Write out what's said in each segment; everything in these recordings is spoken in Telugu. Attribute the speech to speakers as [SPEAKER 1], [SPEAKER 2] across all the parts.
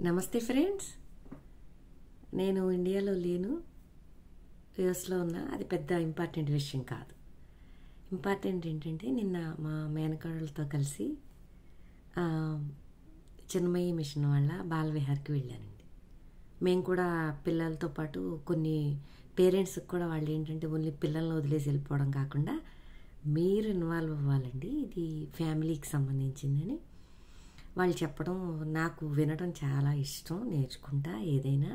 [SPEAKER 1] నమస్తే ఫ్రెండ్స్. నేను ఇండియాలో లేను, యూఎస్లో ఉన్నా. అది పెద్ద ఇంపార్టెంట్ విషయం కాదు. ఇంపార్టెంట్ ఏంటంటే నిన్న మా మేనకాళ్ళతో కలిసి చిన్మయి మిషన్ వాళ్ళ బాలవిహార్కి వెళ్ళానండి. మేము కూడా పిల్లలతో పాటు కొన్ని పేరెంట్స్కి కూడా వాళ్ళు ఏంటంటే ఓన్లీ పిల్లల్ని వదిలేసి వెళ్ళిపోవడం కాకుండా మీరు ఇన్వాల్వ్ అవ్వాలండి, ఇది ఫ్యామిలీకి సంబంధించిందని వాళ్ళు చెప్పడం నాకు వినడం చాలా ఇష్టం. నేర్చుకుంటా, ఏదైనా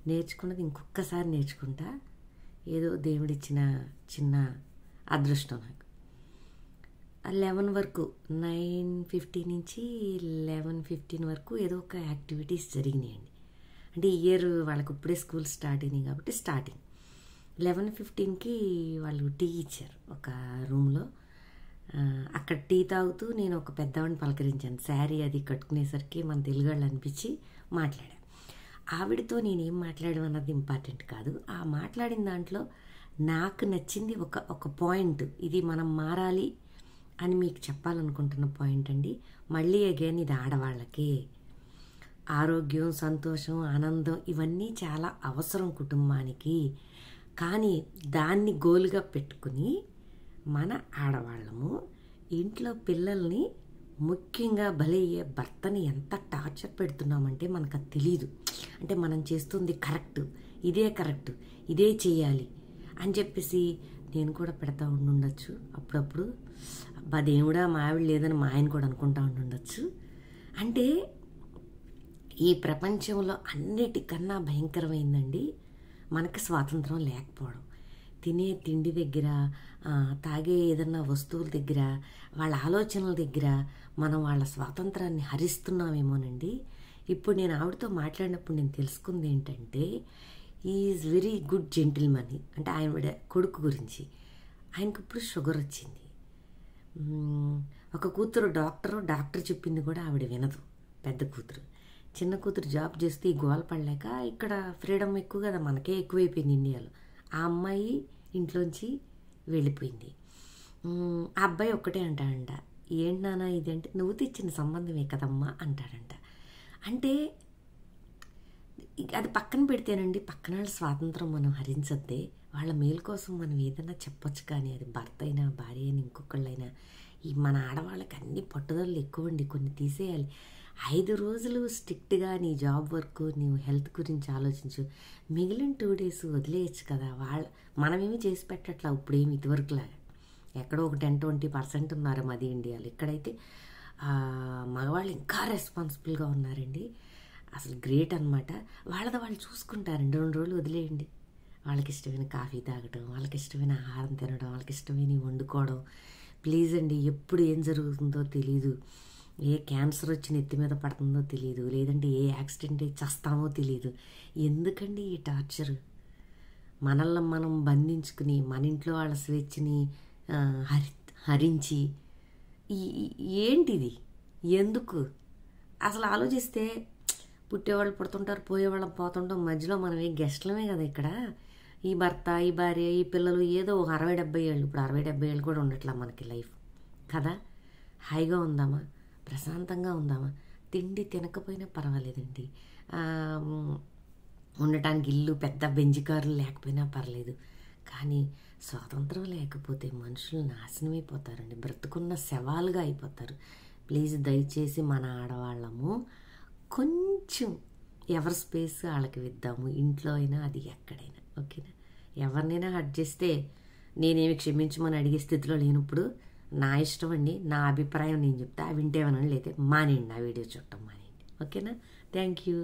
[SPEAKER 1] నేర్చుకున్నది ఇంకొకసారి నేర్చుకుంటా. ఏదో దేవుడిచ్చిన చిన్న అదృష్టం నాకు. 11 వరకు 9:50 నుంచి 11:15 వరకు ఏదో ఒక యాక్టివిటీస్ జరిగినాయండి. అంటే ఈ ఇయర్ వాళ్ళకి ఇప్పుడే స్కూల్ స్టార్ట్ అయినాయి కాబట్టి స్టార్టింగ్ 11:15కి వాళ్ళు టీ ఇచ్చారు ఒక రూమ్లో. అక్కడ టీ తాగుతూ నేను ఒక పెద్దవాడిని పలకరించాను. శారీ అది కట్టుకునేసరికి మన తెలుగాళ్ళు అనిపించి మాట్లాడా. ఆవిడతో నేనేం మాట్లాడడం అన్నది ఇంపార్టెంట్ కాదు. ఆ మాట్లాడిన దాంట్లో నాకు నచ్చింది ఒక పాయింట్, ఇది మనం మారాలి అని మీకు చెప్పాలనుకుంటున్న పాయింట్ అండి. మళ్ళీ అగైన్ ఇది ఆడవాళ్ళకే. ఆరోగ్యం, సంతోషం, ఆనందం ఇవన్నీ చాలా అవసరం కుటుంబానికి. కానీ దాన్ని గోల్గా పెట్టుకుని మన ఆడవాళ్ళము ఇంట్లో పిల్లల్ని, ముఖ్యంగా బలయ్యే భర్తని ఎంత టార్చర్ పెడుతున్నామంటే మనకు అది తెలీదు. అంటే మనం చేస్తుంది కరెక్ట్, ఇదే కరెక్ట్, ఇదే చేయాలి అని చెప్పేసి నేను కూడా పెడతా ఉండుండొచ్చు అప్పుడప్పుడు. అబ్బా దేవుడా మా ఆవిడ లేదని మా ఆయన కూడా అనుకుంటా ఉండుండొచ్చు. అంటే ఈ ప్రపంచంలో అన్నిటికన్నా భయంకరమైందండి మనకి స్వాతంత్రం లేకపోవడం. తినే తిండి దగ్గర, తాగే ఏదన్నా వస్తువుల దగ్గర, వాళ్ళ ఆలోచనల దగ్గర మనం వాళ్ళ స్వాతంత్రాన్ని హరిస్తున్నామేమోనండి. ఇప్పుడు నేను ఆవిడతో మాట్లాడినప్పుడు నేను తెలుసుకుంది ఏంటంటే, ఈజ్ వెరీ గుడ్ జెంటిల్మన్. అంటే ఆయన కొడుకు గురించి, ఆయనకు ఇప్పుడు షుగర్ వచ్చింది. ఒక కూతురు డాక్టర్ చెప్పింది కూడా ఆవిడ వినదు. పెద్ద కూతురు, చిన్న కూతురు జాబ్ చేస్తే ఈ గోల పడలేక, ఇక్కడ ఫ్రీడమ్ ఎక్కువ కదా, మనకే ఎక్కువైపోయింది ఇండియాలో. ఆ అమ్మాయి ఇంట్లోంచి వెళ్ళిపోయింది. ఆ అబ్బాయి ఒక్కటే అంటాడంట, ఏంటి నాన్న ఇదంటే, నువ్వు తెచ్చిన సంబంధమే కదమ్మా అంటాడంట. అంటే అది పక్కన పెడితేనండి, పక్కన వాళ్ళ స్వాతంత్రం మనం హరించద్దే. వాళ్ళ మేలు కోసం మనం ఏదైనా చెప్పొచ్చు, కానీ అది భర్త అయినా భార్య అయినా ఇంకొకళ్ళైనా ఈ మన ఆడవాళ్ళకి అన్ని పట్టుదలలు ఎక్కువండి, కొన్ని తీసేయాలి. 5 రోజులు స్ట్రిక్ట్గా నీ జాబ్ వర్క్, నీవు హెల్త్ గురించి ఆలోచించు, మిగిలిన 2 days వదిలేయచ్చు కదా. మనమేమి చేసి పెట్టట్లా ఇప్పుడేమి ఇదివరకులాగా. ఎక్కడో ఒక 10-20% ఉన్నారు మాది ఇండియాలో. ఇక్కడైతే మగవాళ్ళు ఇంకా రెస్పాన్సిబుల్గా ఉన్నారండి. అసలు గ్రేట్ అనమాట. వాళ్ళది వాళ్ళు చూసుకుంటారండి. 2 రోజులు వదిలేయండి. వాళ్ళకి ఇష్టమైన కాఫీ తాగడం, వాళ్ళకి ఇష్టమైన ఆహారం తినడం, వాళ్ళకి ఇష్టమైన వండుకోవడం. ప్లీజ్ అండి, ఎప్పుడు ఏం జరుగుతుందో తెలీదు. ఏ క్యాన్సర్ వచ్చి నెత్తి మీద పడుతుందో తెలియదు, లేదంటే ఏ యాక్సిడెంట్ అయి చస్తామో తెలియదు. ఎందుకండి ఈ టార్చర్? మనల్ని మనం బంధించుకుని మన ఇంట్లో వాళ్ళ స్వేచ్ఛని హరించి ఏంటిది? ఎందుకు అసలు ఆలోచిస్తే, పుట్టేవాళ్ళు పుడుతుంటారు, పోయేవాళ్ళం పోతుంటాం, మధ్యలో మనం ఏ గెస్ట్లమే కదా ఇక్కడ. ఈ భర్త, ఈ భార్య, ఈ పిల్లలు ఏదో 60-70 ఏళ్ళు, ఇప్పుడు 60-70 ఏళ్ళు కూడా ఉండట్లా మనకి లైఫ్ కదా. హాయిగా ఉందామా, ప్రశాంతంగా ఉందామా, తిండి తినకపోయినా పర్వాలేదండి, ఉండటానికి ఇల్లు పెద్ద బెంజికారులు లేకపోయినా పర్లేదు. కానీ స్వాతంత్రం లేకపోతే మనుషులు నాశనమైపోతారండి, బ్రతుకున్న శవాలుగా అయిపోతారు. ప్లీజ్ దయచేసి మన ఆడవాళ్ళము కొంచెం ఎవరి స్పేస్ వాళ్ళకి ఇద్దాము, ఇంట్లో అయినా అది ఎక్కడైనా. ఓకేనా? ఎవరినైనా హర్ట్ చేస్తే నేనేమి క్షమించమని అడిగే స్థితిలో లేనప్పుడు నా ఇష్టం అండి, నా అభిప్రాయం నేను చెప్తా. వింటేమనండి, లేతే మానేయండి, నా వీడియో చూడటం మానేయండి. ఓకేనా? Thank you.